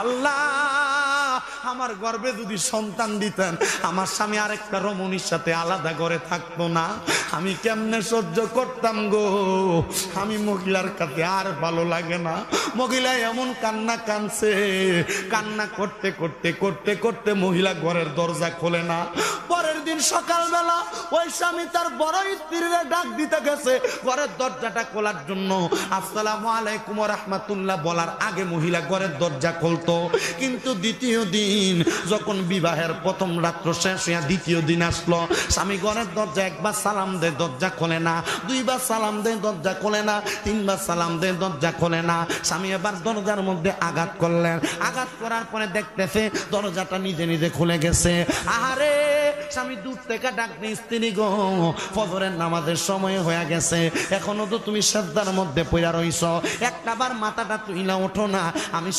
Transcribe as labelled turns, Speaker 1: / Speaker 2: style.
Speaker 1: আল্লাহ আমার গর্ভে যদি সন্তান দিতেন, আমার স্বামী আরেকটা রমণীর সাথে আলাদা ঘরে থাকতো না, আমি কেমনে সহ্য করতাম গো। আমি মহিলার কাছে আর ভালো লাগে না। মহিলা এমন কান্না কানছে, কান্না করতে করতে করতে করতে মহিলা ঘরের দরজা খোলে না। পরের দিন সকালবেলা ওই স্বামী তার বড় স্ত্রীরে ডাক দিতে গেছে ঘরের দরজাটা খোলার জন্য। আসসালামু আলাইকুম ওয়া রাহমাতুল্লাহ বলার আগে মহিলা ঘরের দরজা খুলতো। কিন্তু দ্বিতীয় দিন যখন বিবাহের প্রথম রাত্র শেষ হইয়া দ্বিতীয় দিন আসলো, স্বামী ঘরের দরজা একবার সালাম দেয়, দরজা খোলে না। দুইবার সালাম দেয়, দরজা খোলে না। তিনবার সালাম দেয়, দরজা খোলে না। স্বামী এবার দরজার মধ্যে আঘাত করলেন। আঘাত করার পরে দেখতেছে দরজাটা নিজে নিজে খুলে গেছে। আহারে, স্বামী দূর থেকে ডাক দিয়ে, স্ত্রী গো, ফজরের নামাজের সময় হয়ে গেছে, এখনো তো তুমি সেজদার মধ্যে পড়ে রইছো, একটাবার মাথাটা তুইলা ওঠো না। আমি